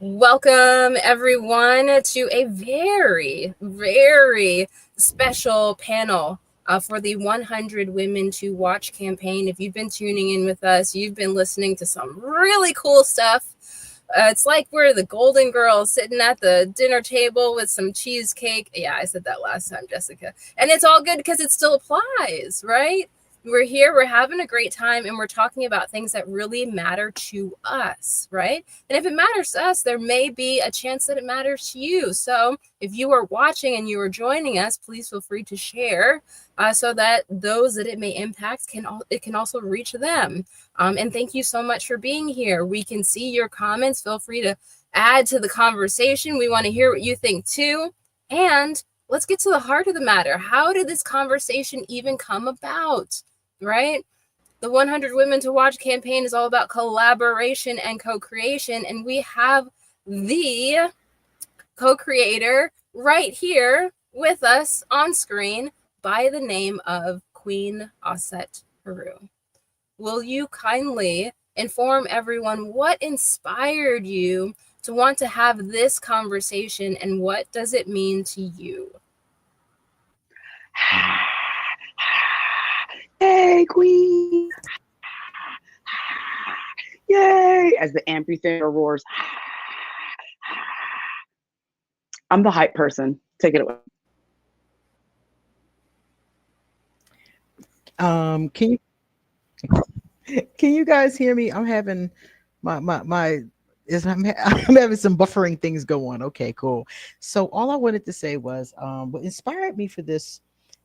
Welcome, everyone, to a very, very special panel for the 100 Women to Watch campaign. If you've been tuning in with us, you've been listening to some really cool stuff. It's like we're the Golden Girls sitting at the dinner table with some cheesecake. Yeah, I said that last time, Jessica. And it's all good because it still applies, right? We're here, we're having a great time, and we're talking about things that really matter to us, right? And if it matters to us, there may be a chance that it matters to you. So if you are watching and you are joining us, please feel free to share so that those that it may impact it can also reach them. And thank you so much for being here. We can see your comments. Feel free to add to the conversation. We want to hear what you think too. And let's get to the heart of the matter. How did this conversation even come about? Right? The 100 Women to Watch campaign is all about collaboration and co-creation, and we have the co-creator right here with us on screen by the name of Queen Osset Peru. Will you kindly inform everyone what inspired you to want to have this conversation, and what does it mean to you? Yay, Queen! Yay! As the amphitheater roars. I'm the hype person. Take it away. Can you guys hear me? I'm having I'm having some buffering things go on. Okay, cool. So all I wanted to say was what inspired me for this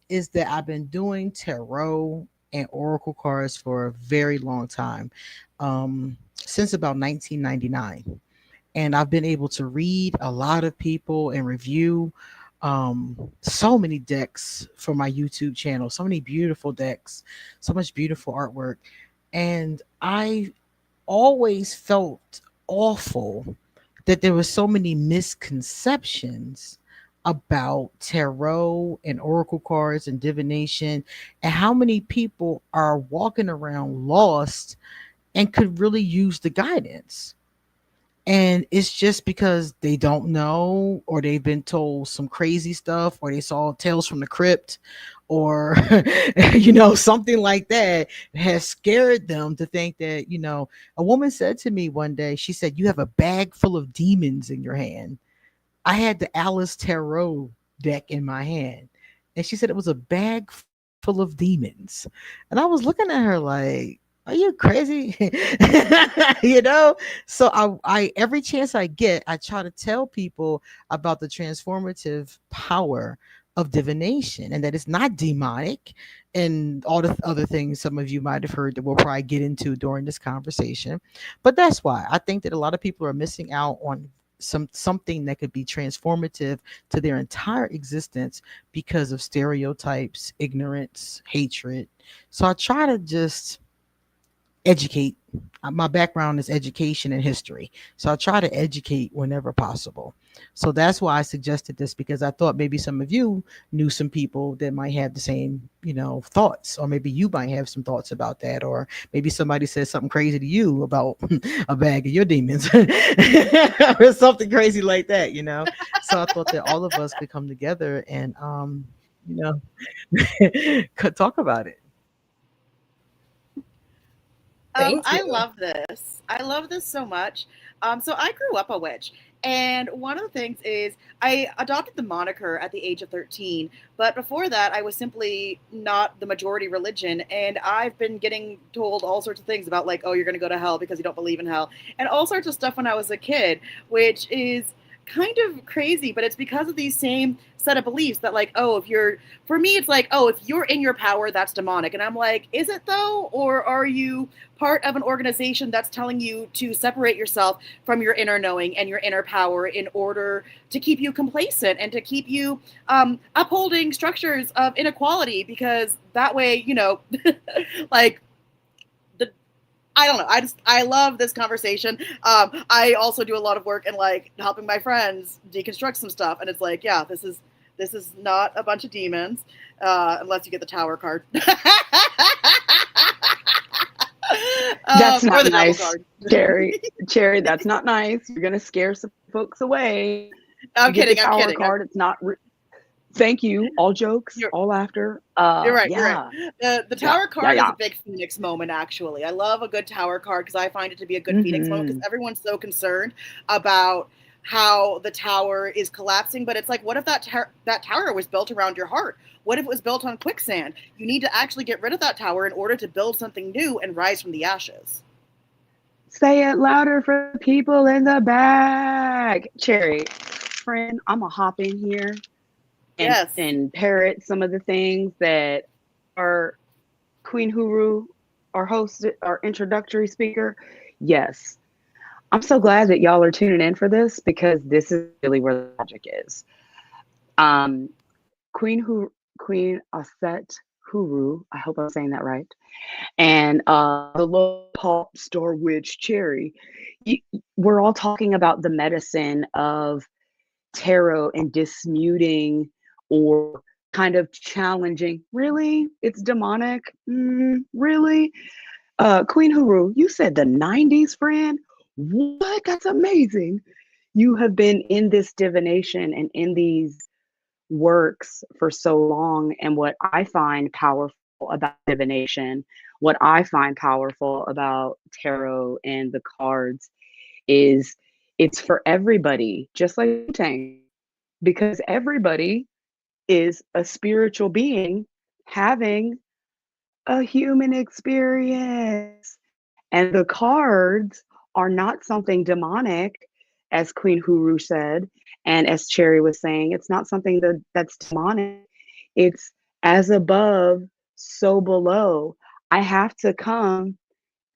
is that I've been doing tarot and oracle cards for a very long time. Since about 1999. And I've been able to read a lot of people and review so many decks for my YouTube channel, so many beautiful decks, so much beautiful artwork. And I always felt awful that there were so many misconceptions about tarot and oracle cards and divination, and how many people are walking around lost and could really use the guidance. And it's just because they don't know, or they've been told some crazy stuff, or they saw Tales from the Crypt, or something like that has scared them to think that, a woman said to me one day, she said, "You have a bag full of demons in your hand." I had the Alice Tarot deck in my hand, and she said it was a bag full of demons. And I was looking at her like, "Are you crazy?" So I every chance I get, I try to tell people about the transformative power of divination, and that it's not demonic, and all the other things some of you might have heard that we'll probably get into during this conversation. But that's why I think that a lot of people are missing out on something that could be transformative to their entire existence because of stereotypes, ignorance, hatred. So I try to just educate. My background is education and history. So I try to educate whenever possible. So that's why I suggested this, because I thought maybe some of you knew some people that might have the same, thoughts, or maybe you might have some thoughts about that, or maybe somebody said something crazy to you about a bag of your demons or something crazy like that. So I thought that all of us could come together and, you know, could talk about it. Thank I you. love this. I love this so much. So I grew up a witch. And one of the things is I adopted the moniker at the age of 13. But before that, I was simply not the majority religion. And I've been getting told all sorts of things about, like, oh, you're going to go to hell because you don't believe in hell. And all sorts of stuff when I was a kid, which is kind of crazy, but it's because of these same set of beliefs that, like, oh, for me, it's like, oh, if you're in your power, that's demonic. And I'm like, is it though? Or are you part of an organization that's telling you to separate yourself from your inner knowing and your inner power in order to keep you complacent and to keep you upholding structures of inequality? Because that way, like, I don't know. I love this conversation. I also do a lot of work in, like, helping my friends deconstruct some stuff, and it's like, yeah, this is not a bunch of demons, unless you get the Tower card. That's Or not the devil nice, card. Cherry. Cherry, that's not nice. You're gonna scare some folks away. I'm You get the kidding. I'm Tower kidding. card. It's not. Thank you. All jokes, You're, all laughter. you're right. You're right. Yeah, The yeah, tower yeah, card is yeah. a big Phoenix moment, actually. I love a good tower card because I find it to be a good Phoenix moment Hmm. because everyone's so concerned about how the tower is collapsing. But it's like, what if that tower was built around your heart? What if it was built on quicksand? You need to actually get rid of that tower in order to build something new and rise from the ashes. Say it louder for the people in the back. Cherry, friend, I'm gonna hop in here and Yes. parrot some of the things that our Queen Huru, our host, our introductory speaker. Yes, I'm so glad that y'all are tuning in for this because this is really where the magic is. Um, Queen Aset Huru, I hope I'm saying that right, and the local pop star witch Cherry. You, we're all talking about the medicine of tarot and dismuting or kind of challenging. Really? It's demonic? Really? Queen Huru, you said the 90s, friend? What? That's amazing. You have been in this divination and in these works for so long. And what I find powerful about divination, what I find powerful about tarot and the cards is it's for everybody, just like Tang, because everybody is a spiritual being having a human experience. And the cards are not something demonic, as Queen Huru said, and as Cherry was saying, it's not something that's demonic. It's as above, so below. I have to come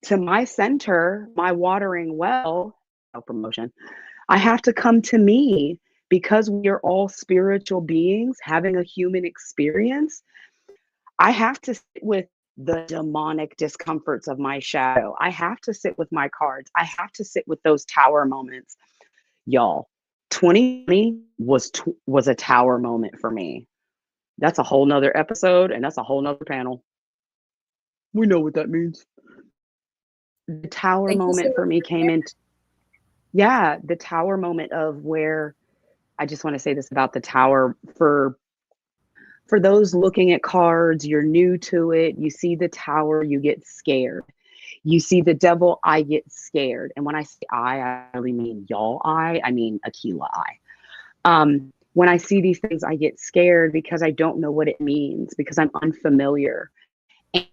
to my center, my watering well, no promotion. I have to come to me because we are all spiritual beings having a human experience. I have to sit with the demonic discomforts of my shadow. I have to sit with my cards. I have to sit with those tower moments. Y'all, 2020 was a tower moment for me. That's a whole nother episode and that's a whole nother panel. We know what that means. The tower Thank you so moment for much me for came sharing. in. Yeah, the tower moment of where I just want to say this about the tower for those looking at cards, you're new to it, you see the tower, you get scared. You see the devil, I get scared. And when I say I really mean y'all I mean Aquila I. When I see these things, I get scared because I don't know what it means, because I'm unfamiliar.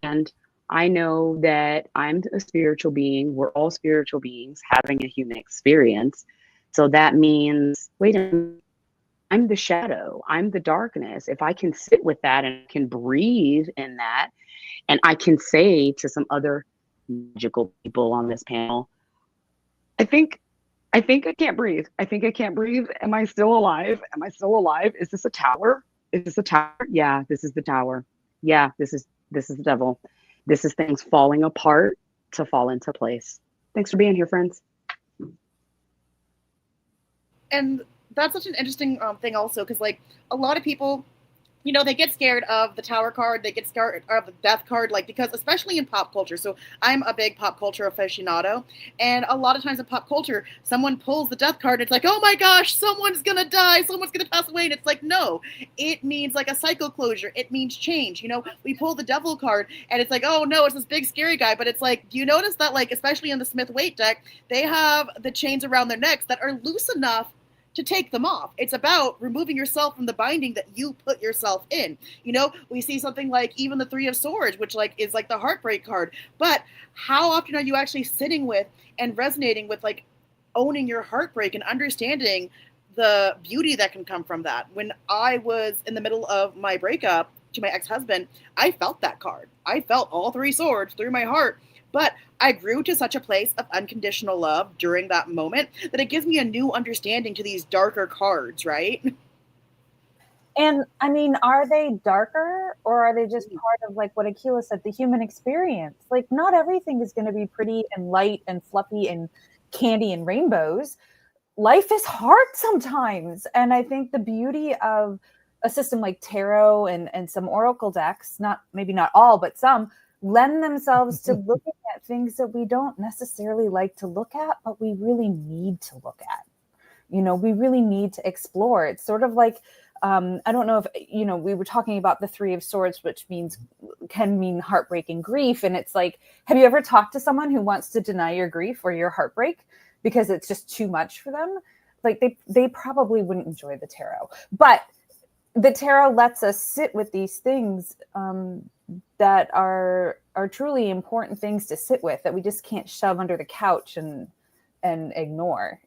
And I know that I'm a spiritual being. We're all spiritual beings having a human experience. So that means, wait a minute, I'm the shadow, I'm the darkness. If I can sit with that and I can breathe in that, and I can say to some other magical people on this panel, I think I think I can't breathe. I think I can't breathe. Am I still alive? Am I still alive? Is this a tower? Is this a tower? Yeah, this is the tower. Yeah, this is the devil. This is things falling apart to fall into place. Thanks for being here, friends. And that's such an interesting thing also because like a lot of people, you know, they get scared of the tower card, they get scared of the death card, like because especially in pop culture. So I'm a big pop culture aficionado, and a lot of times in pop culture, someone pulls the death card, and it's like, oh my gosh, someone's gonna die, someone's gonna pass away, and it's like, no, it means like a cycle closure, it means change. You know, we pull the devil card, and it's like, oh no, it's this big scary guy, but it's like, do you notice that like especially in the Smith Waite deck, they have the chains around their necks that are loose enough to take them off. It's about removing yourself from the binding that you put yourself in. You know, we see something like even the Three of Swords, which like is like the heartbreak card. But how often are you actually sitting with and resonating with like owning your heartbreak and understanding the beauty that can come from that? When I was in the middle of my breakup to my ex-husband, I felt that card. I felt all three swords through my heart. But I grew to such a place of unconditional love during that moment that it gives me a new understanding to these darker cards, right? And I mean, are they darker or are they just part of like what Akila said, the human experience? Like, not everything is going to be pretty and light and fluffy and candy and rainbows. Life is hard sometimes. And I think the beauty of a system like tarot and some oracle decks, not maybe not all, but some, lend themselves to looking at things that we don't necessarily like to look at, but we really need to look at. We really need to explore. It's sort of like, I don't know if, we were talking about the Three of Swords, which can mean heartbreak and grief. And it's like, have you ever talked to someone who wants to deny your grief or your heartbreak because it's just too much for them? Like they probably wouldn't enjoy the tarot. But the tarot lets us sit with these things that are truly important things to sit with, that we just can't shove under the couch and ignore.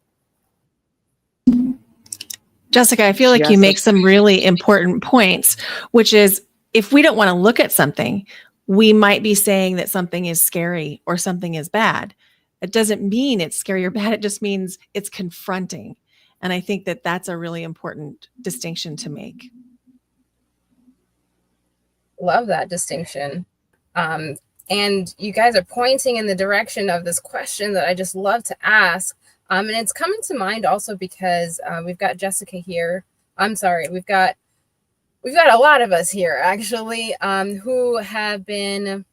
Jessica, I feel like you make some really important points, which is if we don't want to look at something, we might be saying that something is scary or something is bad. It doesn't mean it's scary or bad. It just means it's confronting. And I think that that's a really important distinction to make. Love that distinction. And you guys are pointing in the direction of this question that I just love to ask. And it's coming to mind also because we've got Jessica here. I'm sorry, we've got a lot of us here actually who have been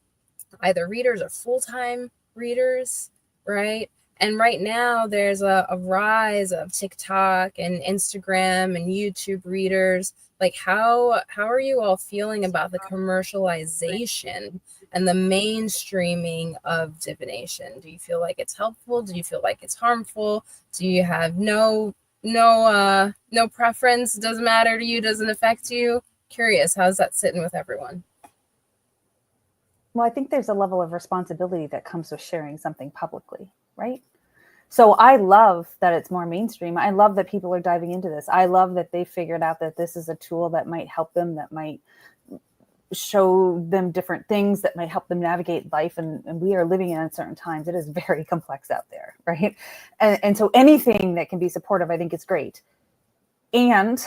either readers or full-time readers, right? And right now there's a rise of TikTok and Instagram and YouTube readers. Like how are you all feeling about the commercialization and the mainstreaming of divination? Do you feel like it's helpful? Do you feel like it's harmful? Do you have no preference? Doesn't matter to you? Doesn't affect you? Curious, how's that sitting with everyone? Well, I think there's a level of responsibility that comes with sharing something publicly, right? So I love that it's more mainstream. I love that people are diving into this. I love that they figured out that this is a tool that might help them, that might show them different things, that might help them navigate life. And we are living in uncertain times. It is very complex out there, right? And so anything that can be supportive, I think is great. And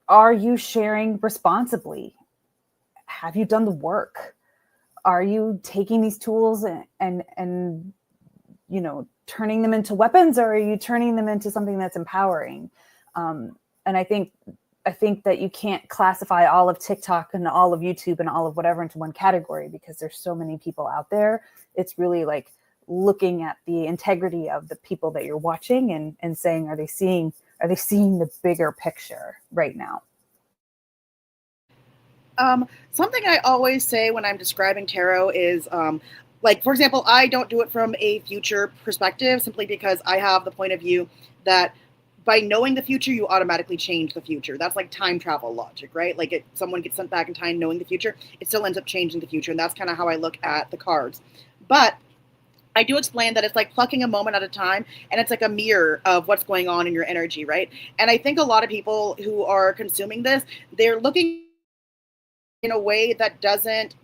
are you sharing responsibly? Have you done the work? Are you taking these tools and turning them into weapons, or are you turning them into something that's empowering? And I think that you can't classify all of TikTok and all of YouTube and all of whatever into one category because there's so many people out there. It's really like looking at the integrity of the people that you're watching and saying, are they seeing the bigger picture right now? Something I always say when I'm describing tarot is, like, for example, I don't do it from a future perspective simply because I have the point of view that by knowing the future, you automatically change the future. That's like time travel logic, right? Like someone gets sent back in time knowing the future, it still ends up changing the future. And that's kind of how I look at the cards. But I do explain that it's like plucking a moment at a time, and it's like a mirror of what's going on in your energy, right? And I think a lot of people who are consuming this, they're looking in a way that doesn't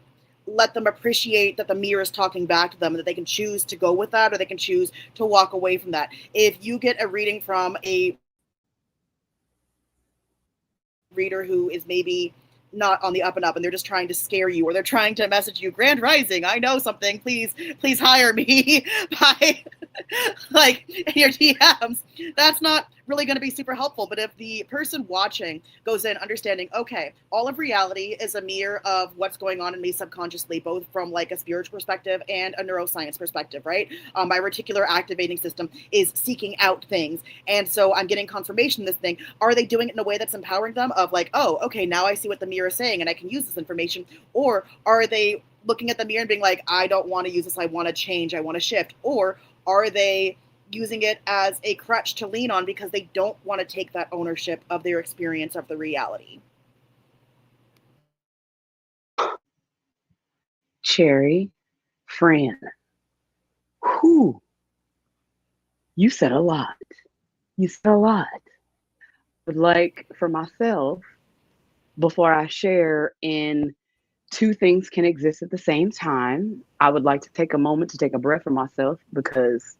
let them appreciate that the mirror is talking back to them, and that they can choose to go with that or they can choose to walk away from that. If you get a reading from a reader who is maybe not on the up and up and they're just trying to scare you, or they're trying to message you, Grand Rising, I know something, please hire me by like your DMs, that's not really going to be super helpful. But if the person watching goes in understanding, okay, all of reality is a mirror of what's going on in me subconsciously, both from like a spiritual perspective and a neuroscience perspective, right? My reticular activating system is seeking out things, and so I'm getting confirmation this thing. Are they doing it in a way that's empowering them, of like, oh, okay, now I see what the mirror is saying and I can use this information? Or are they looking at the mirror and being like, I don't want to use this, I want to change, I want to shift? Or are they using it as a crutch to lean on because they don't want to take that ownership of their experience of the reality? Cherry, Fran, whew, you said a lot. You said a lot. But like for myself, before I share in two things can exist at the same time, I would like to take a moment to take a breath for myself, because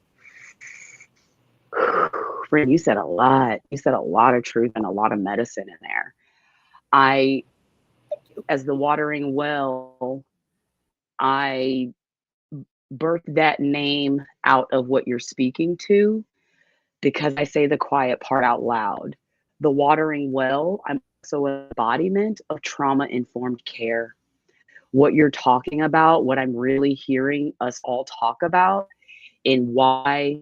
Fran, you said a lot. You said a lot of truth and a lot of medicine in there. I, as the watering well, I birthed that name out of what you're speaking to, because I say the quiet part out loud. The watering well, I'm also an embodiment of trauma-informed care. what you're talking about, what I'm really hearing us all talk about, and why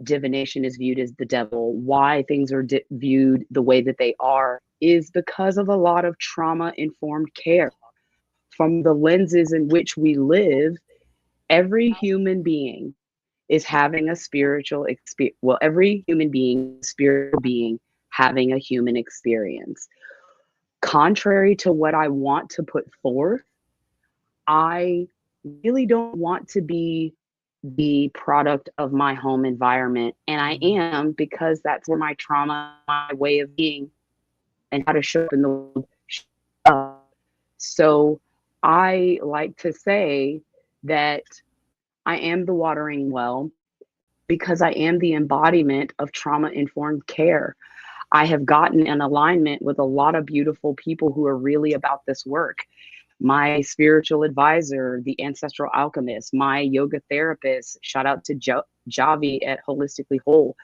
divination is viewed as the devil, why things are viewed the way that they are, is because of a lot of trauma informed care. From the lenses in which we live, every human being is having a spiritual experience. Well, every human being, spiritual being, having a human experience. Contrary to what I want to put forth, I really don't want to be the product of my home environment. And I am, because that's where my trauma, my way of being, and how to show up in the world. So I like to say that I am the watering well because I am the embodiment of trauma informed care. I have gotten in alignment with a lot of beautiful people who are really about this work. My spiritual advisor, the ancestral alchemist, my yoga therapist, shout out to Javi at Holistically Whole.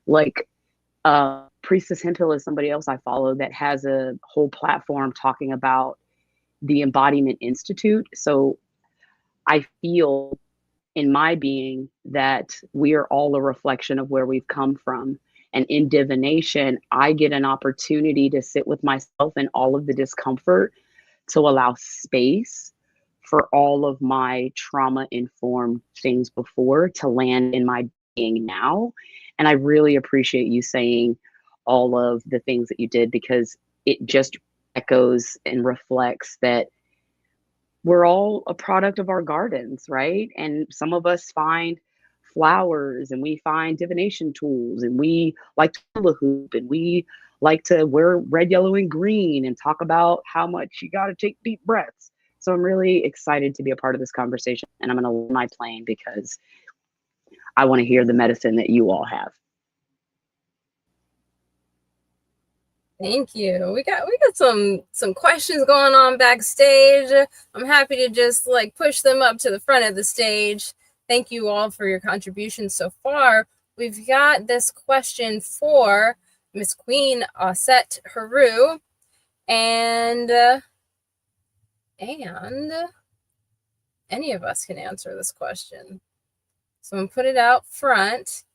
Like, Priestess Hemphill is somebody else I follow that has a whole platform talking about the Embodiment Institute. So I feel in my being that we are all a reflection of where we've come from. And in divination, I get an opportunity to sit with myself and all of the discomfort, to allow space for all of my trauma informed things before to land in my being now. And I really appreciate you saying all of the things that you did, because it just echoes and reflects that we're all a product of our gardens, right? And some of us find flowers and we find divination tools and we like to hula hoop and we like to wear red, yellow, and green and talk about how much you got to take deep breaths. So I'm really excited to be a part of this conversation, and I'm going to land my plane because I want to hear the medicine that you all have. Thank you. We got some questions going on backstage. I'm happy to just like push them up to the front of the stage. Thank you all for your contributions so far. We've got this question for Miss Queen Osset Haru, and any of us can answer this question. So I'm gonna put it out front,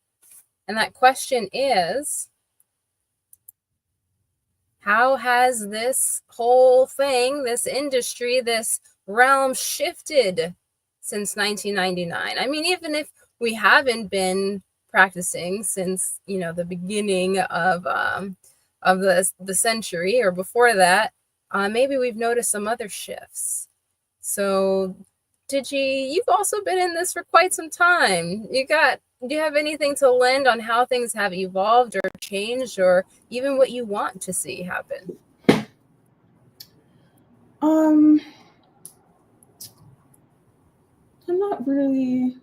and that question is, how has this whole thing, this industry, this realm shifted since 1999? I mean, even if we haven't been practicing since, the beginning of the century or before that, maybe we've noticed some other shifts. So you've also been in this for quite some time. Do you have anything to lend on how things have evolved or changed, or even what you want to see happen? I'm not really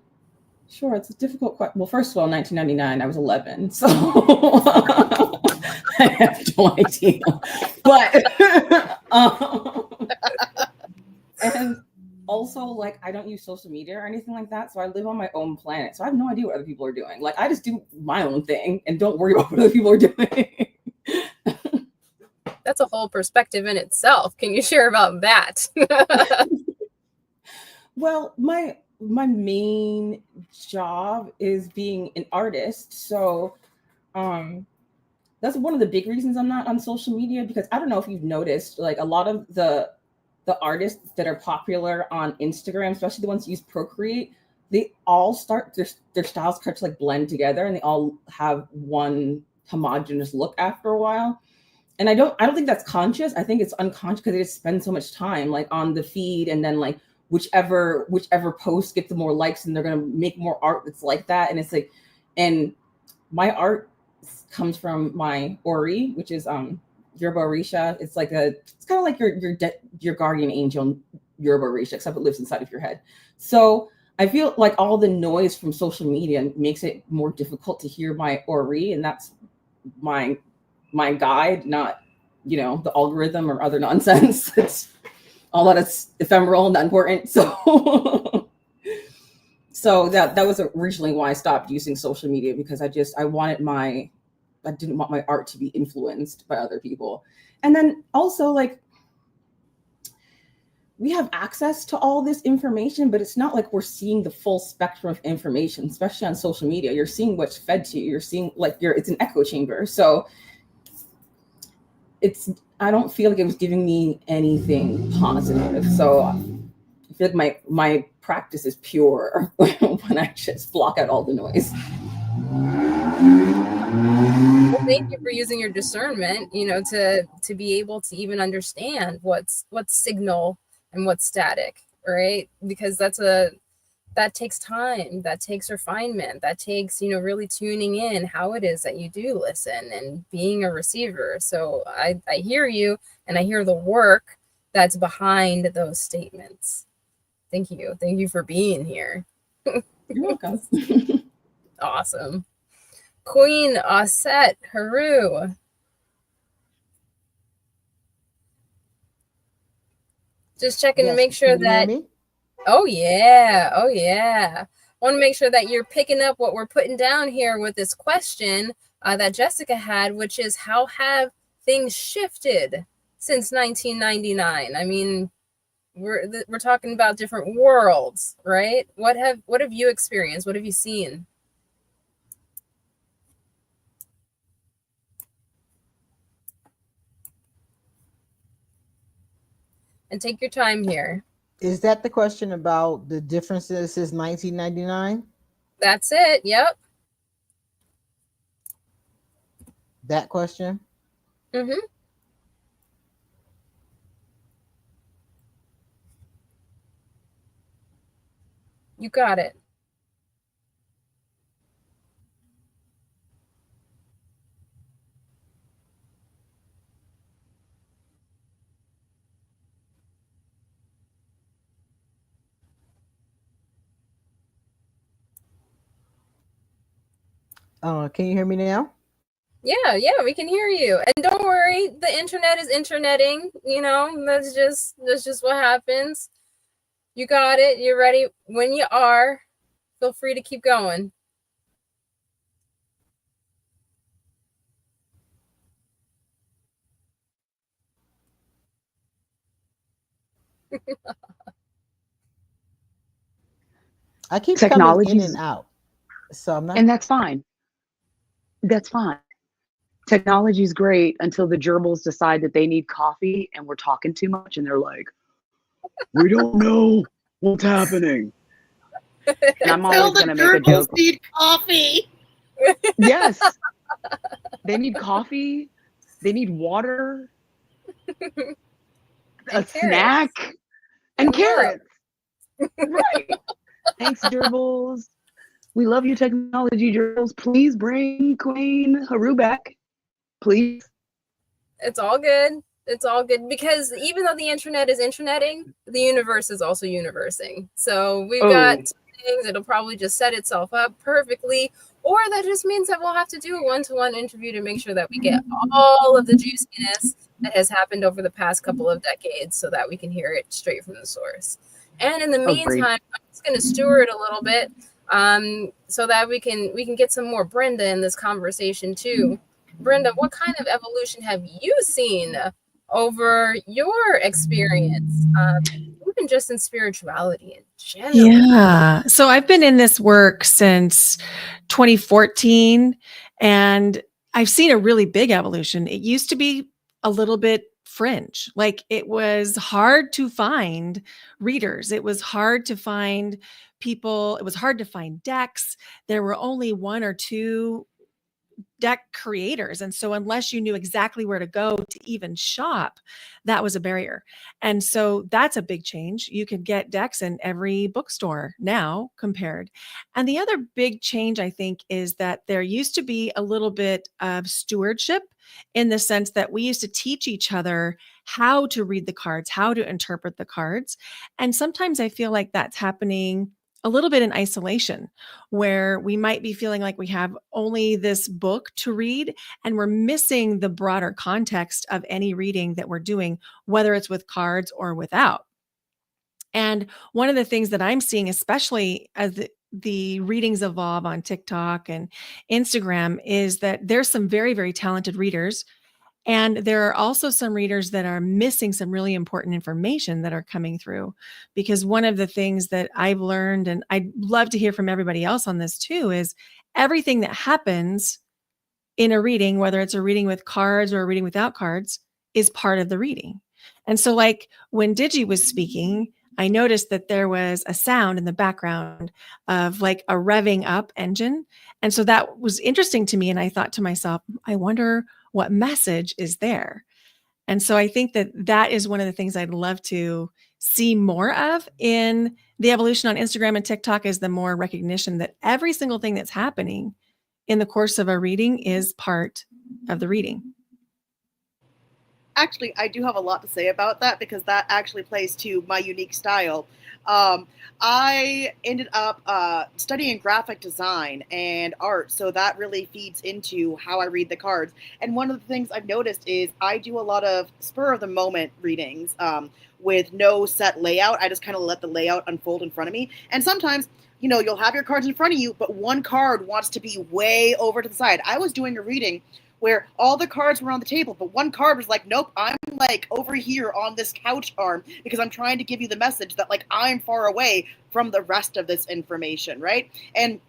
sure. It's a difficult question. Well, first of all, 1999, I was 11, so I have no idea. But and also, like, I don't use social media or anything like that, so I live on my own planet. So I have no idea what other people are doing. Like, I just do my own thing and don't worry about what other people are doing. That's a whole perspective in itself. Can you share about that? Well, my main job is being an artist. So that's one of the big reasons I'm not on social media, because I don't know if you've noticed, like, a lot of the artists that are popular on Instagram, especially the ones who use Procreate, they all start their styles start to like blend together, and they all have one homogenous look after a while. And I don't think that's conscious. I think it's unconscious because they just spend so much time like on the feed, and then like whichever post gets the more likes, and they're gonna make more art that's like that. And it's like, and my art comes from my Ori, which is Yoruba Orisha. It's kind of like your guardian angel, Yoruba Orisha, except it lives inside of your head. So I feel like all the noise from social media makes it more difficult to hear my Ori, and that's my guide, not the algorithm or other nonsense. It's all that is ephemeral, not important. So so that was originally why I stopped using social media, because I didn't want my art to be influenced by other people. And then also, like, we have access to all this information, but it's not like we're seeing the full spectrum of information, especially on social media. You're seeing what's fed to you. You're seeing it's an echo chamber. So I don't feel like it was giving me anything positive. So I feel like my practice is pure when I just block out all the noise. Well, thank you for using your discernment, to be able to even understand what's signal and what's static, right? Because that takes time, that takes refinement, that takes, really tuning in how it is that you do listen and being a receiver. So I hear you, and I hear the work that's behind those statements. Thank you. Thank you for being here. You're welcome. Awesome. Queen Osset Haru. Just checking to make sure that. Oh yeah. Oh yeah. Want to make sure that you're picking up what we're putting down here with this question that Jessica had, which is, how have things shifted since 1999? I mean, we're talking about different worlds, right? What have you experienced? What have you seen? And take your time here. Is that the question about the differences since 1999? That's it. Yep. That question? Mm-hmm. You got it. Can you hear me now? Yeah, we can hear you. And don't worry, the internet is interneting, that's just what happens. You got it. You're ready. When you are, feel free to keep going. I keep coming in and out, so I'm not. And that's fine. That's fine. Technology is great until the gerbils decide that they need coffee and we're talking too much, and they're like, "We don't know what's happening." And I'm always going to make a joke. Need coffee. Yes, they need coffee. They need water, a snack, and carrots. Right. Thanks, gerbils. We love you, technology gerbils. Please bring Queen Haru back. Please. It's all good. It's all good, because even though the internet is interneting, the universe is also universing. So we've got things that'll probably just set itself up perfectly, or that just means that we'll have to do a one-to-one interview to make sure that we get all of the juiciness that has happened over the past couple of decades, so that we can hear it straight from the source. And in the meantime, I'm just going to steward a little bit, so that we can get some more Brenda in this conversation too. Brenda, what kind of evolution have you seen over your experience, even just in spirituality in general? Yeah. So I've been in this work since 2014, and I've seen a really big evolution. It used to be a little bit fringe. Like, it was hard to find readers. It was hard to find people. It was hard to find decks. There were only one or two deck creators. And so unless you knew exactly where to go to even shop, that was a barrier. And so that's a big change. You can get decks in every bookstore now compared. And the other big change, I think, is that there used to be a little bit of stewardship, in the sense that we used to teach each other how to read the cards, how to interpret the cards. And sometimes I feel like that's happening a little bit in isolation, where we might be feeling like we have only this book to read, and we're missing the broader context of any reading that we're doing, whether it's with cards or without. And one of the things that I'm seeing, especially as the readings evolve on TikTok and Instagram, is that there's some very, very talented readers, And there are also some readers that are missing some really important information that are coming through. Because one of the things that I've learned, and I'd love to hear from everybody else on this too, is everything that happens in a reading, whether it's a reading with cards or a reading without cards, is part of the reading. And so, like when Digi was speaking, I noticed that there was a sound in the background of like a revving up engine. And so that was interesting to me. And I thought to myself, I wonder what message is there. And so I think that that is one of the things I'd love to see more of in the evolution on Instagram and TikTok, is the more recognition that every single thing that's happening in the course of a reading is part of the reading. Actually, I do have a lot to say about that because that actually plays to my unique style. Um, I ended up studying graphic design and art, so that really feeds into how I read the cards. And one of the things I've noticed is I do a lot of spur of the moment readings with no set layout. I just kind of let the layout unfold in front of me. And sometimes, you know, you'll have your cards in front of you, but one card wants to be way over to the side. I was doing a reading where all the cards were on the table, but one card was like, nope, I'm like over here on this couch arm because I'm trying to give you the message that like I'm far away from the rest of this information, right? And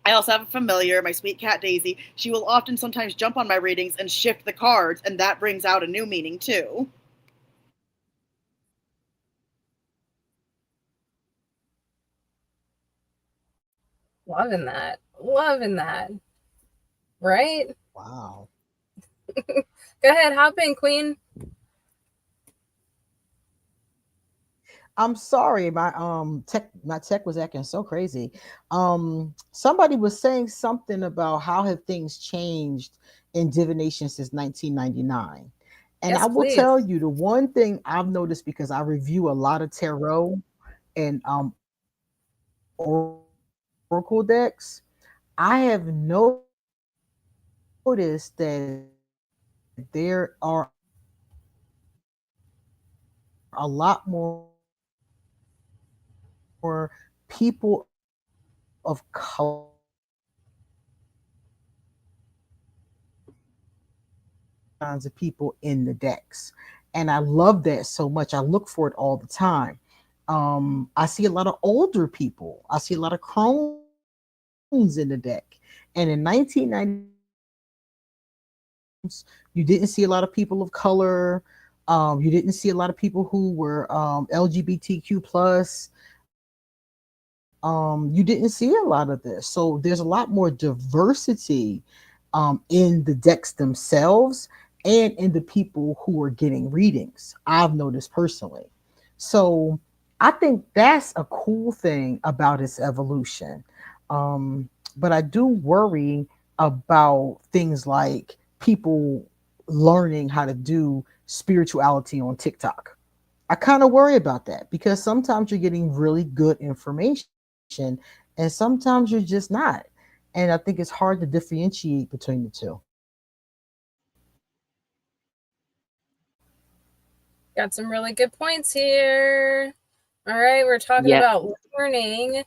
I also have a familiar, my sweet cat Daisy. She will often sometimes jump on my readings and shift the cards, and that brings out a new meaning too. Loving that. Loving that. Right? Wow. Go ahead, hop in, Queen. I'm sorry, my tech was acting so crazy. Somebody was saying something about how have things changed in divination since 1999. And I Yes, will please. tell you the one thing I've noticed, because I review a lot of tarot and oracle decks, I have noticed that there are a lot more people of color, kinds of people in the decks. And I love that so much. I look for it all the time. I see a lot of older people. I see a lot of crones in the deck. And in 1990, you didn't see a lot of people of color. You didn't see a lot of people who were LGBTQ plus. You didn't see a lot of this. So there's a lot more diversity in the decks themselves and in the people who are getting readings. I've noticed personally. So I think that's a cool thing about its evolution. But I do worry about things like people learning how to do spirituality on TikTok. I kind of worry about that because sometimes you're getting really good information and sometimes you're just not. And I think it's hard to differentiate between the two. Got some really good points here. All right, we're talking Yep. about learning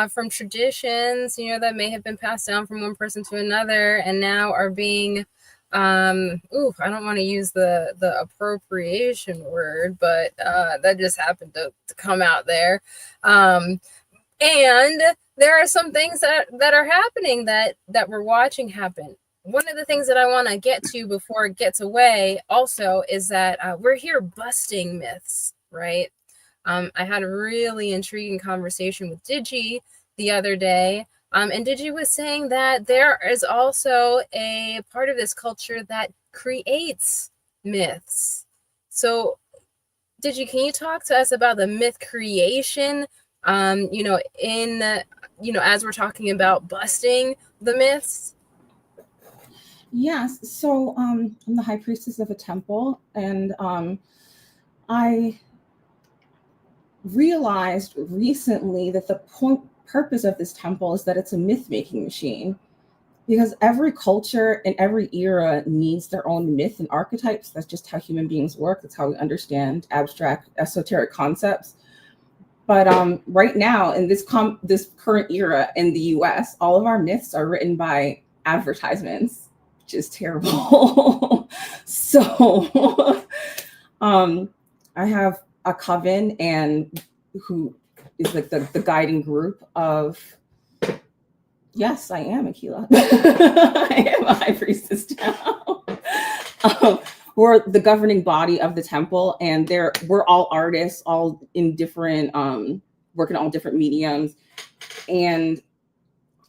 from traditions, you know, that may have been passed down from one person to another and now are being I don't want to use the appropriation word, but that just happened to come out there. And there are some things that are happening that we're watching happen. One of the things that I want to get to before it gets away also is that we're here busting myths, right? I had a really intriguing conversation with Digi the other day. And Digi was saying that there is also a part of this culture that creates myths. So, Digi, can you talk to us about the myth creation? As we're talking about busting the myths. Yes. So I'm the high priestess of a temple, and I realized recently that the purpose of this temple is that it's a myth making machine, because every culture and every era needs their own myth and archetypes. That's just how human beings work. That's how we understand abstract esoteric concepts. But right now, in this current era in the US, all of our myths are written by advertisements. just terrible. So I have a coven, and who is like the guiding group of, yes, I am Aquila. I am a high priestess now. We're the governing body of the temple, and we're all artists, all in different, working on all different mediums. And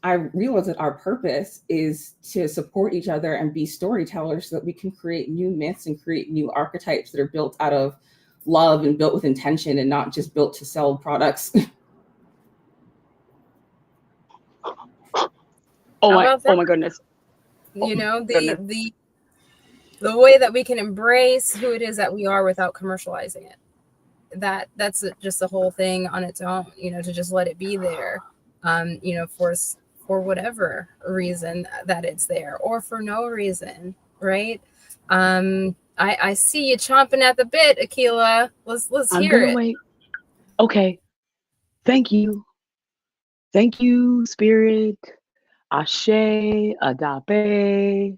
I realized that our purpose is to support each other and be storytellers so that we can create new myths and create new archetypes that are built out of love and built with intention and not just built to sell products. Oh my goodness. You know, the way that we can embrace who it is that we are without commercializing it. That's just the whole thing on its own, you know, to just let it be there, you know, for whatever reason that it's there, or for no reason, right? I see you chomping at the bit, Aquila. Let's hear it. Wait. Okay. Thank you, Spirit. Ashe, Agape.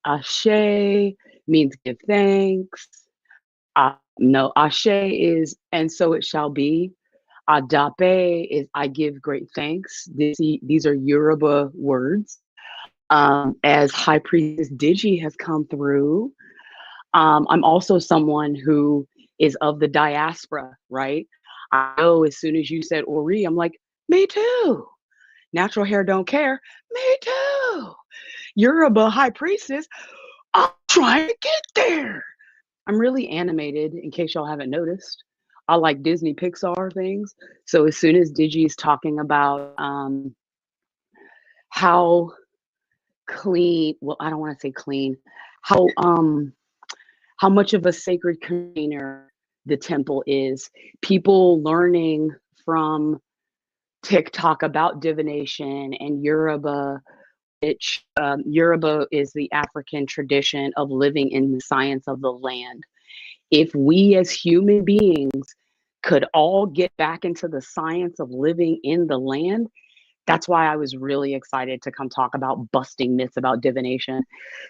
Ashe means give thanks. No, Ashe is, and so it shall be. Agape is I give great thanks. These are Yoruba words. As High Priestess Digi has come through, I'm also someone who is of the diaspora, right? I know as soon as you said Ori, I'm like, me too. Natural hair don't care. Me too. Yoruba High Priestess, I'm trying to get there. I'm really animated, in case y'all haven't noticed. I like Disney Pixar things. So as soon as Digi is talking about how clean, well, I don't want to say clean, how much of a sacred container the temple is, people learning from TikTok about divination and Yoruba, which Yoruba is the African tradition of living in the science of the land. If we as human beings could all get back into the science of living in the land, that's why I was really excited to come talk about busting myths about divination,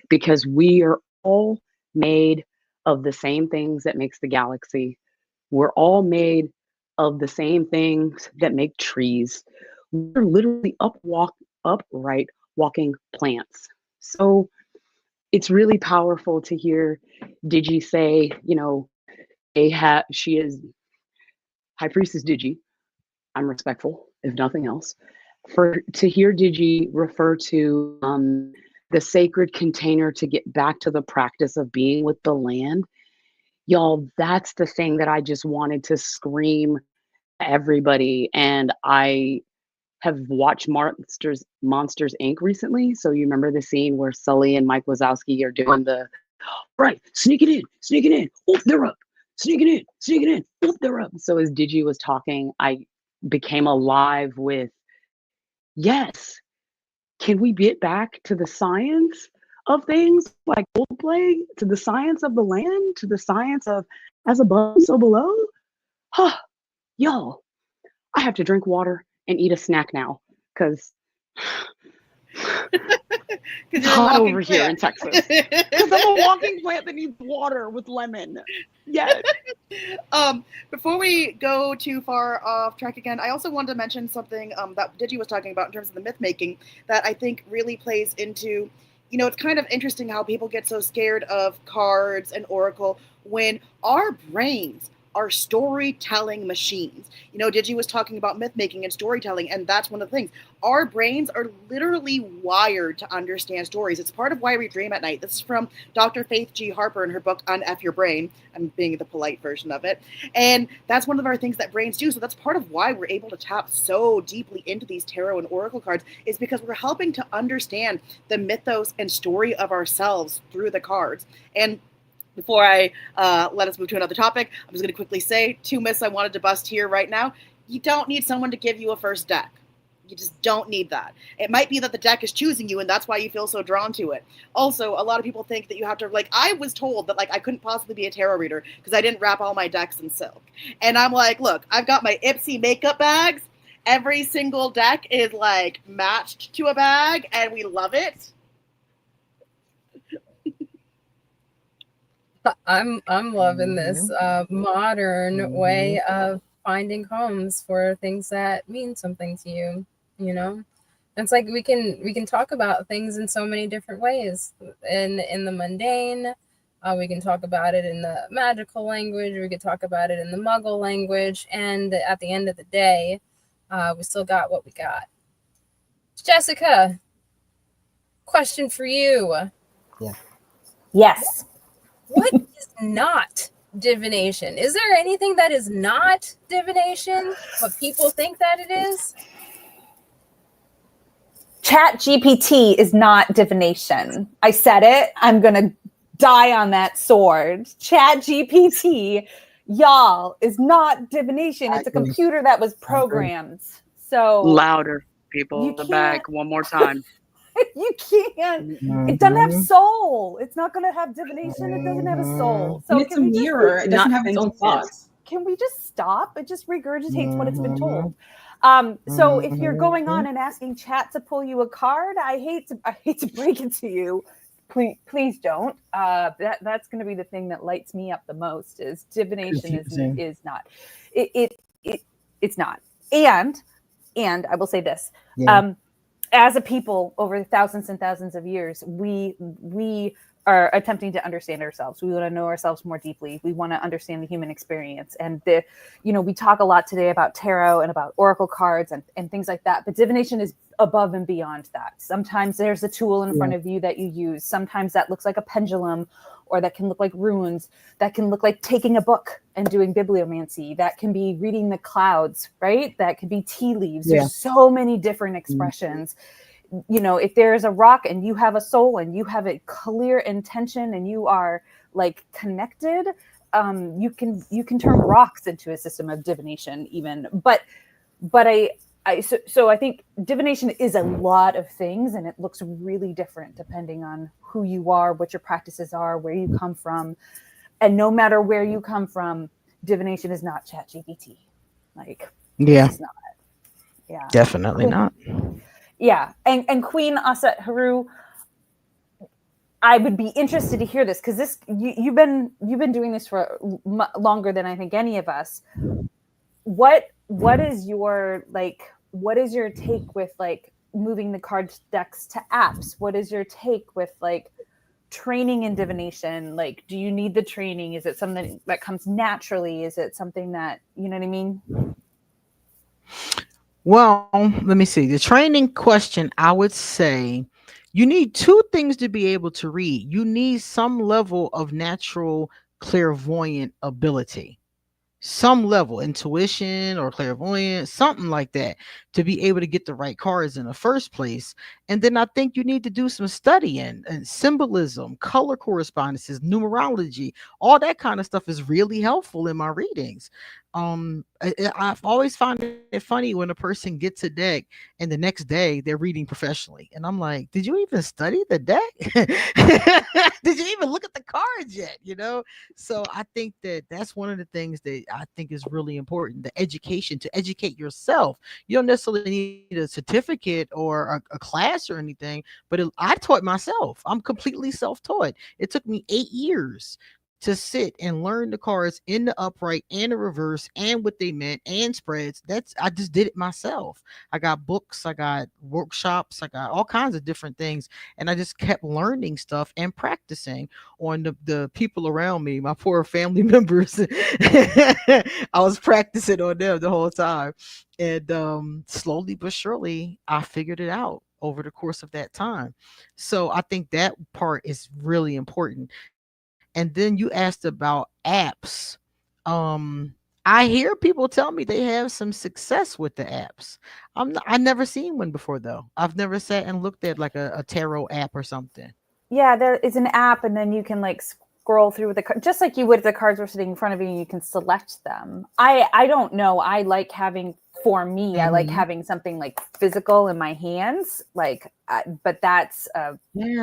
because we are all made of the same things that makes the galaxy. We're all made of the same things that make trees. We're literally upright walking plants. So it's really powerful to hear Digi say, you know, she is High Priestess Digi. I'm respectful, if nothing else. To hear Digi refer to the sacred container to get back to the practice of being with the land, y'all, that's the thing that I just wanted to scream at everybody. And I have watched Monsters Inc. recently. So you remember the scene where Sully and Mike Wazowski are doing the, right, sneaking in, oh, they're up, sneaking in, oh, they're up. So as Digi was talking, I became alive with, yes, can we get back to the science of things like Coldplay, to the science of the land, to the science of as above, so below? Huh, yo, I have to drink water and eat a snack now because it's hot over here in Texas. Because I'm a walking plant that needs water with lemon. Yes. Before we go too far off track again, I also wanted to mention something that Digi was talking about in terms of the myth making that I think really plays into, you know, it's kind of interesting how people get so scared of cards and oracle when our brains are storytelling machines. You know, Digi was talking about myth making and storytelling, and that's one of the things. Our brains are literally wired to understand stories. It's part of why we dream at night. This is from Dr. Faith G. Harper in her book, Unf Your Brain. I'm being the polite version of it. And that's one of our things that brains do. So that's part of why we're able to tap so deeply into these tarot and oracle cards, is because we're helping to understand the mythos and story of ourselves through the cards. And before I let us move to another topic, I'm just going to quickly say 2 myths I wanted to bust here right now. You don't need someone to give you a first deck. You just don't need that. It might be that the deck is choosing you, and that's why you feel so drawn to it. Also, a lot of people think that you have to, like, I was told that, like, I couldn't possibly be a tarot reader because I didn't wrap all my decks in silk. And I'm like, look, I've got my Ipsy makeup bags. Every single deck is, like, matched to a bag, and we love it. I'm loving this modern way of finding homes for things that mean something to you, you know? It's like we can talk about things in so many different ways. In the mundane, we can talk about it in the magical language, we could talk about it in the muggle language, and at the end of the day, we still got what we got. Jessica, question for you. Yeah. Yes. What is not divination? Is there anything that is not divination, but people think that it is? Chat GPT is not divination. I said it. I'm going to die on that sword. Chat GPT, y'all, is not divination. It's a computer that was programmed. So Louder, people you in the can't, back. One more time. you can't. It doesn't have soul. It's not going to have divination. It doesn't have a soul. So And it's a mirror. It doesn't have its own thoughts. Can we just stop? It just regurgitates what it's been told. So if you're going on and asking chat to pull you a card, I hate to break it to you. Please don't. That's going to be the thing that lights me up the most. Is divination is not. It's not. And I will say this. Yeah. As a people over thousands and thousands of years, we are attempting to understand ourselves. We want to know ourselves more deeply. We want to understand the human experience. And we talk a lot today about tarot and about oracle cards and things like that. But divination is above and beyond that. Sometimes there's a tool in front of you that you use. Sometimes that looks like a pendulum, or that can look like runes. That can look like taking a book and doing bibliomancy. That can be reading the clouds, right? That could be tea leaves. Yeah. There's so many different expressions. If there is a rock and you have a soul and you have a clear intention and you are like connected, you can turn rocks into a system of divination even. But I think divination is a lot of things, and it looks really different depending on who you are, what your practices are, where you come from. And no matter where you come from, divination is not ChatGPT. It's not. Yeah. Definitely not. Yeah. And Queen Aset Haru, I would be interested to hear this, because you've been doing this for longer than I think any of us. What is your take with moving the card decks to apps? What is your take with training in divination? Do you need the training? Is it something that comes naturally? Is it something that, you know what I mean? Well, let me see. The training question, I would say you need two things to be able to read. You need some level of natural clairvoyant ability, some level, intuition or clairvoyance, something like that, to be able to get the right cards in the first place. And then I think you need to do some studying and symbolism, color correspondences, numerology. All that kind of stuff is really helpful in my readings. I've always found it funny when a person gets a deck and the next day they're reading professionally, and I'm like, did you even study the deck? Did you even look at the cards yet? So I think that's one of the things that I think is really important, the education, to educate yourself. You don't necessarily need a certificate or a class or anything, but I taught myself. I'm completely self-taught. It took me 8 years to sit and learn the cards in the upright and the reverse and what they meant and spreads. I just did it myself. I got books, I got workshops, I got all kinds of different things, and I just kept learning stuff and practicing on the people around me, my poor family members. I was practicing on them the whole time, and slowly but surely I figured it out over the course of that time. So I think that part is really important. And then you asked about apps. I hear people tell me they have some success with the apps. I never seen one before though. I've never sat and looked at like a tarot app or something. Yeah, there is an app, and then you can scroll through just like you would if the cards were sitting in front of you, and you can select them. I don't know. I like having, for me, I like having something physical in my hands, but that's in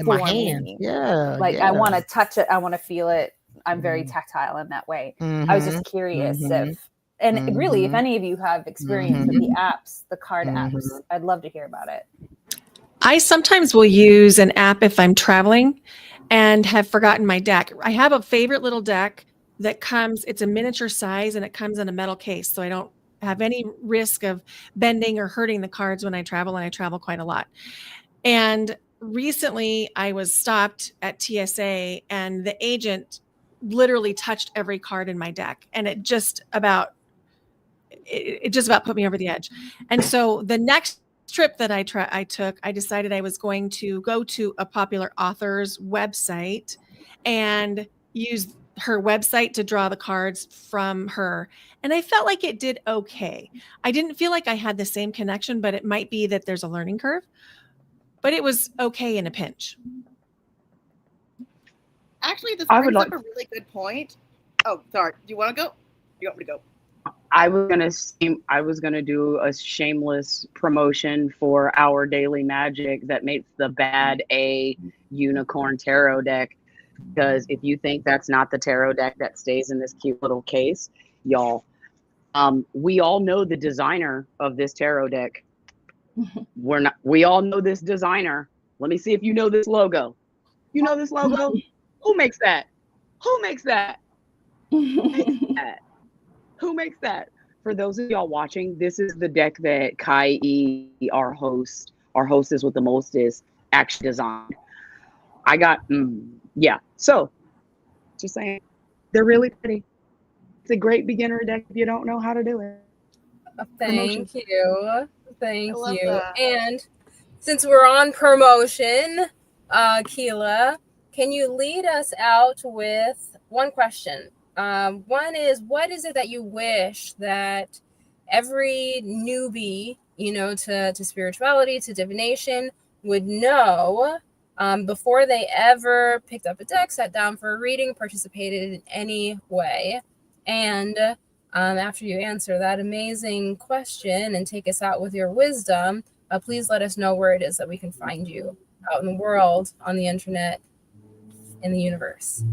my hands. me. Yeah. I want to touch it. I want to feel it. I'm very tactile in that way. I was just curious really, if any of you have experience with the apps, the card apps, I'd love to hear about it. I sometimes will use an app if I'm traveling and have forgotten my deck. I have a favorite little deck that comes, it's a miniature size and it comes in a metal case. So I don't have any risk of bending or hurting the cards when I travel, and I travel quite a lot. And recently I was stopped at TSA and the agent literally touched every card in my deck, and it just about put me over the edge. And so the next trip that I took, I decided I was going to go to a popular author's website and use her website to draw the cards from her. And I felt like it did okay. I didn't feel like I had the same connection, but it might be that there's a learning curve. But it was okay in a pinch. Actually, this brings up a really good point. Oh, sorry. Do you want to go? You want me to go? I was gonna do a shameless promotion for our daily magic that makes the bad a unicorn tarot deck. Because if you think that's not the tarot deck that stays in this cute little case, y'all, we all know the designer of this tarot deck. We all know this designer. Let me see if you know this logo. You know this logo? Who makes that? Who makes that? Who makes that? Who makes that? For those of y'all watching, this is the deck that Kai E, our hostess with the mostest, actually designed. I got, yeah. So, just saying, they're really pretty. It's a great beginner deck if you don't know how to do it. Thank you. Thank you. That. And since we're on promotion, Keela, can you lead us out with one question? One is, what is it that you wish that every newbie, to spirituality, to divination, would know before they ever picked up a deck, sat down for a reading, participated in any way? And after you answer that amazing question and take us out with your wisdom, please let us know where it is that we can find you out in the world, on the internet, in the universe.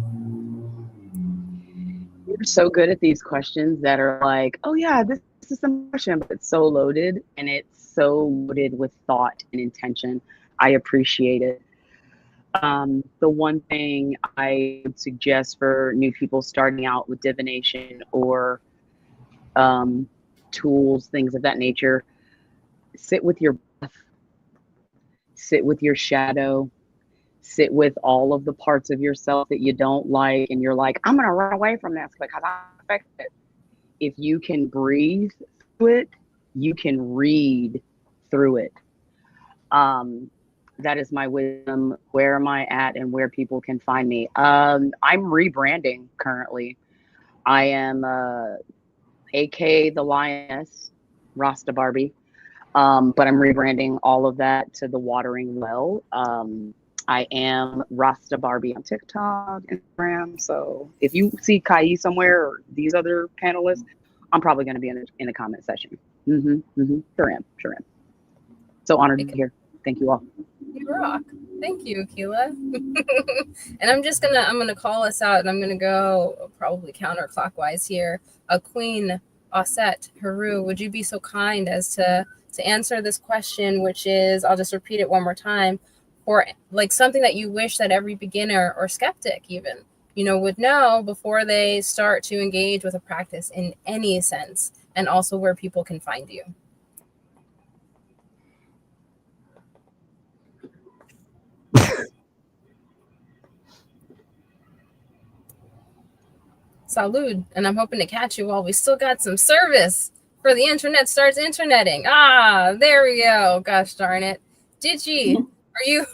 You're so good at these questions that are like, oh yeah, this is some question, but it's so loaded, and it's so loaded with thought and intention. I appreciate it. The one thing I would suggest for new people starting out with divination or tools, things of that nature, sit with your breath, sit with your shadow, sit with all of the parts of yourself that you don't like, and you're like, I'm going to run away from this because I'm affected. If you can breathe through it, you can read through it. That is my wisdom. Where am I at and where people can find me? I'm rebranding currently. I am aka the Lioness, Rasta Barbie. But I'm rebranding all of that to the Watering Well. I am Rasta Barbie on TikTok, Instagram. So if you see Kai somewhere or these other panelists, I'm probably going to be in the comment section. Sure am. So honored to be here. Thank you all. You rock. Thank you, Keela. And I'm gonna call us out, and I'm gonna go probably counterclockwise here. Queen Osset Haru, would you be so kind as to answer this question, which is, I'll just repeat it one more time, for like something that you wish that every beginner or skeptic even, would know before they start to engage with a practice in any sense, and also where people can find you. Salud. And I'm hoping to catch you while we still got some service for the internet starts interneting. There we go. Gosh darn it. Digi, are you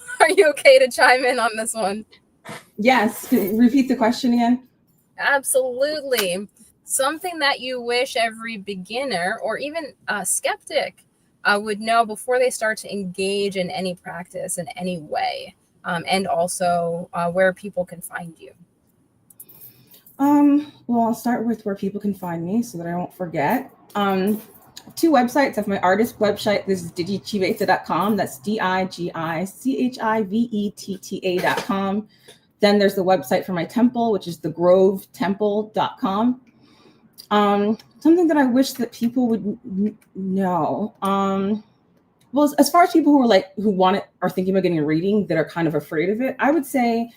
okay to chime in on this one? Yes. Can you repeat the question again? Absolutely. Something that you wish every beginner or even a skeptic would know before they start to engage in any practice in any way, and also where people can find you. Well, I'll start with where people can find me so that I won't forget. 2 websites. I have my artist website. This is digichiveta.com. That's digichivetta.com. Then there's the website for my temple, which is thegrovetemple.com. Something that I wish that people would know. Well, as far as people who are thinking about getting a reading that are kind of afraid of it, I would say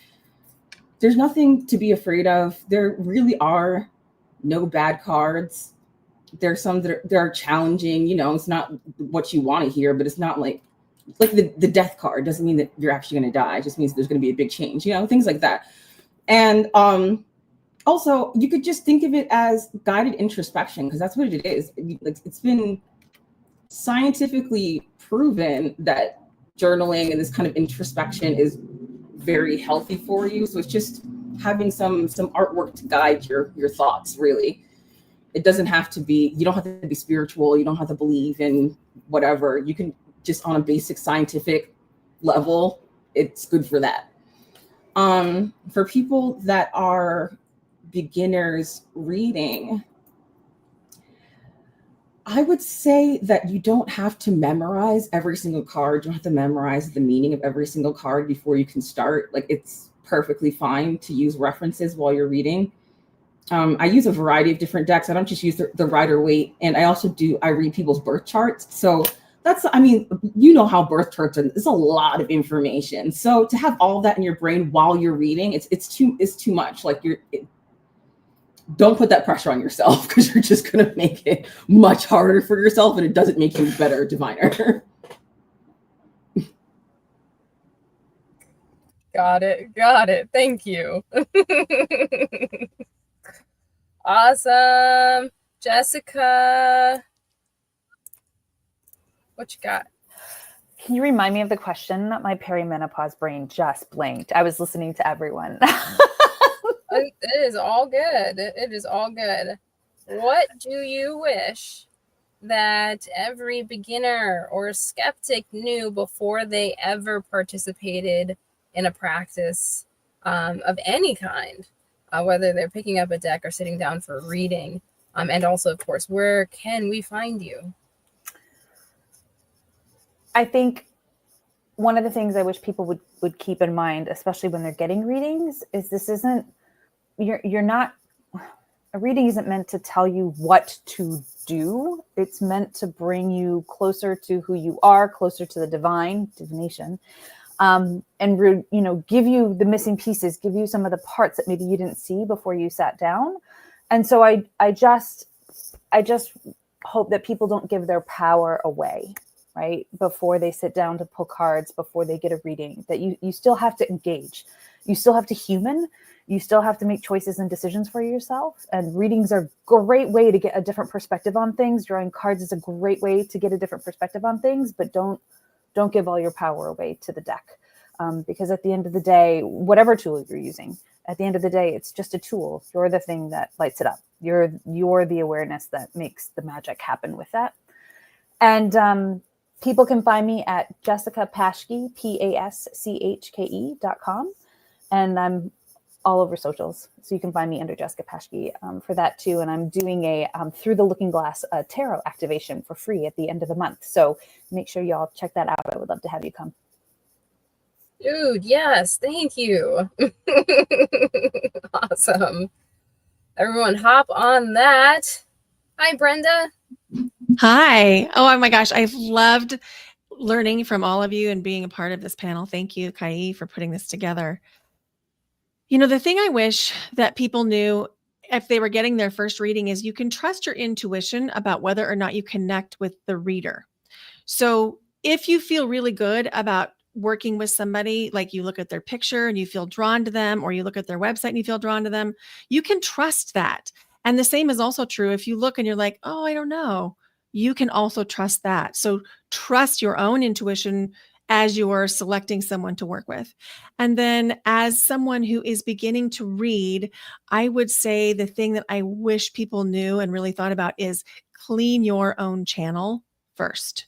there's nothing to be afraid of. There really are no bad cards. There's some that are challenging. You know, it's not what you want to hear, but it's not like the death card doesn't mean that you're actually going to die. It just means there's going to be a big change. You know, things like that. And also, you could just think of it as guided introspection, because that's what it is. It's been scientifically proven that journaling and this kind of introspection is very healthy for you. So it's just having some artwork to guide your thoughts, really. It doesn't have to be, you don't have to be spiritual, you don't have to believe in whatever. You can just, on a basic scientific level, it's good for that. For people that are beginners reading, I would say that you don't have to memorize every single card. You don't have to memorize the meaning of every single card before you can start. Like, it's perfectly fine to use references while you're reading. I use a variety of different decks. I don't just use the Rider-Waite, and I read people's birth charts. So that's, I mean, you know how birth charts are. It's a lot of information. So to have all that in your brain while you're reading, it's too much. Like, don't put that pressure on yourself, because you're just going to make it much harder for yourself, and it doesn't make you a better diviner. Got it. Thank you. Awesome. Jessica, what you got? Can you remind me of the question? My perimenopause brain just blanked. I was listening to everyone. It is all good. It is all good. What do you wish that every beginner or skeptic knew before they ever participated in a practice of any kind, whether they're picking up a deck or sitting down for a reading? And also, of course, where can we find you? I think one of the things I wish people would keep in mind, especially when they're getting readings, is this isn't, you're not, a reading isn't meant to tell you what to do. It's meant to bring you closer to who you are, closer to the divine, divination, and give you the missing pieces, give you some of the parts that maybe you didn't see before you sat down. And so I just hope that people don't give their power away, right? Before they sit down to pull cards, before they get a reading, that you still have to engage. You still have to human. You still have to make choices and decisions for yourself. And readings are a great way to get a different perspective on things. Drawing cards is a great way to get a different perspective on things, but don't give all your power away to the deck. Because at the end of the day, whatever tool you're using, at the end of the day, it's just a tool. You're the thing that lights it up. You're the awareness that makes the magic happen with that. And people can find me at Jessica Paschke, PASCHKE.com. And I'm all over socials. So you can find me under Jessica Paschke for that too. And I'm doing a Through the Looking Glass tarot activation for free at the end of the month. So make sure y'all check that out. I would love to have you come. Dude, yes, thank you. Awesome. Everyone hop on that. Hi, Brenda. Hi. Oh my gosh. I've loved learning from all of you and being a part of this panel. Thank you, Kai, for putting this together. You know, the thing I wish that people knew if they were getting their first reading is you can trust your intuition about whether or not you connect with the reader. So if you feel really good about working with somebody, like you look at their picture and you feel drawn to them, or you look at their website and you feel drawn to them, you can trust that. And the same is also true if you look and you're like, oh, I don't know. You can also trust that. So trust your own intuition as you're selecting someone to work with. And then as someone who is beginning to read, I would say the thing that I wish people knew and really thought about is clean your own channel first.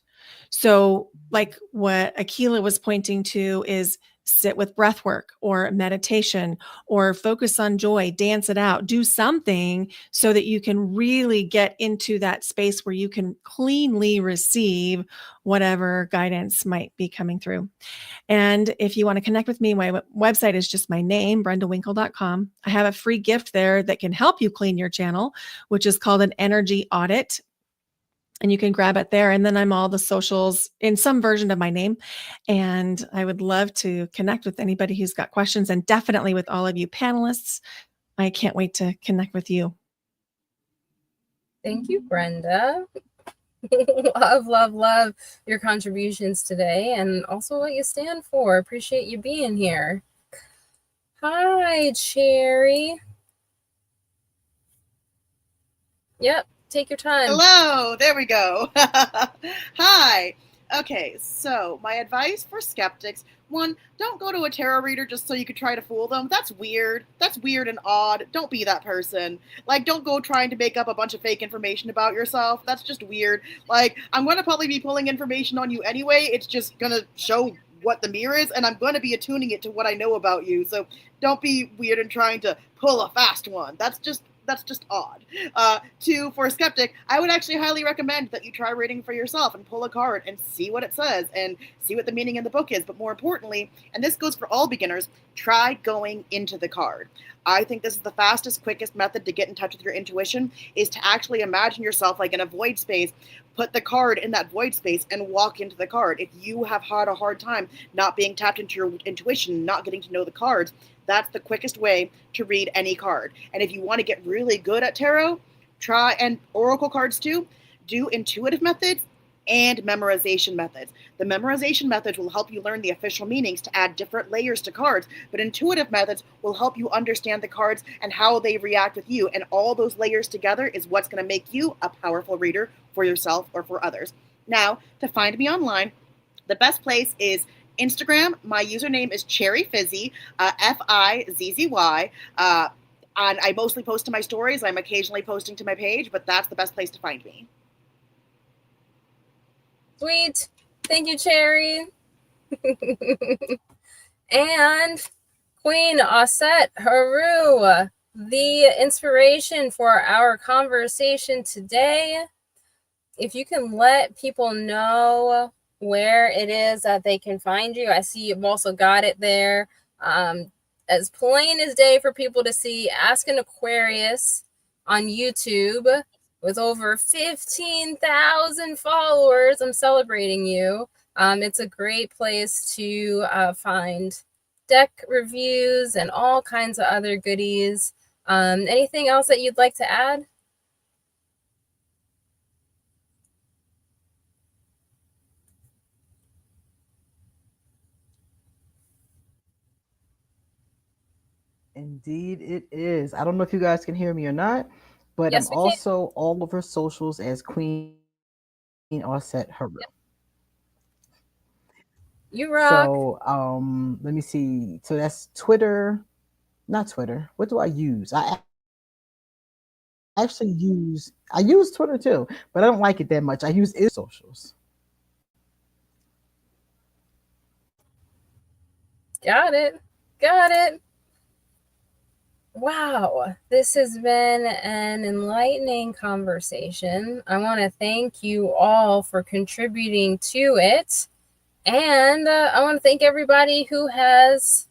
So like what Akila was pointing to is sit with breath work or meditation or focus on joy, dance it out, do something so that you can really get into that space where you can cleanly receive whatever guidance might be coming through. And if you want to connect with me, my website is just my name, brendawinkle.com. I have a free gift there that can help you clean your channel, which is called an energy audit. and you can grab it there. And then I'm all the socials in some version of my name. And I would love to connect with anybody who's got questions, and definitely with all of you panelists. I can't wait to connect with you. Thank you, Brenda. love your contributions today, and also what you stand for. Appreciate you being here. Hi, Cherry. Yep, take your time. Hello, there we go. Hi. Okay, so my advice for skeptics: one, don't go to a tarot reader just so you could try to fool them. That's weird. That's weird and odd. Don't be that person. Like, don't go trying to make up a bunch of fake information about yourself. That's just weird. Like, I'm going to probably be pulling information on you anyway. It's just going to show what the mirror is, and I'm going to be attuning it to what I know about you. So don't be weird and trying to pull a fast one. That's just odd. Two, for a skeptic, I would actually highly recommend that you try reading for yourself and pull a card and see what it says and see what the meaning in the book is. But more importantly, and this goes for all beginners, try going into the card. I think this is the fastest, quickest method to get in touch with your intuition, is to actually imagine yourself like in a void space, put the card in that void space and walk into the card. If you have had a hard time not being tapped into your intuition, not getting to know the cards, that's the quickest way to read any card. And if you want to get really good at tarot, try, and oracle cards too, do intuitive methods and memorization methods. The memorization methods will help you learn the official meanings to add different layers to cards, but intuitive methods will help you understand the cards and how they react with you. And all those layers together is what's going to make you a powerful reader for yourself or for others. Now, to find me online, the best place is Instagram. My username is Cherry Fizzy, Fizzy. And I mostly post to my stories. I'm occasionally posting to my page, but that's the best place to find me. Sweet. Thank you, Cherry. And Queen Aset Haru, the inspiration for our conversation today. If you can let people know where it is that they can find you. I see you've also got it there. As plain as day for people to see. Ask an Aquarius on YouTube with over 15,000 followers. I'm celebrating you. It's a great place to find deck reviews and all kinds of other goodies. Anything else that you'd like to add? Indeed, it is. I don't know if you guys can hear me or not, but Yes, I'm we can. also all over socials as Queen Offset Haru. Yep. You rock. So let me see. So that's Twitter, not Twitter. What do I use? I use Twitter too, but I don't like it that much. I use socials. Got it. Wow, this has been an enlightening conversation. I want to thank you all for contributing to it. And I want to thank everybody who has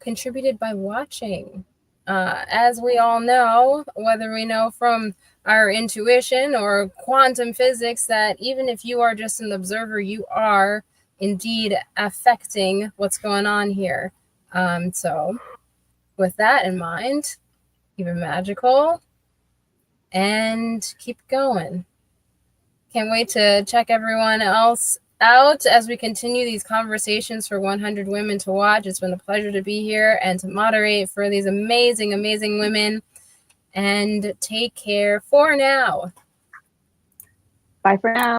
contributed by watching. As we all know, whether we know from our intuition or quantum physics, that even if you are just an observer, you are indeed affecting what's going on here. So with that in mind, keep it magical and keep going. Can't wait to check everyone else out as we continue these conversations for 100 Women to Watch. It's been a pleasure to be here and to moderate for these amazing, amazing women. And take care for now. Bye for now.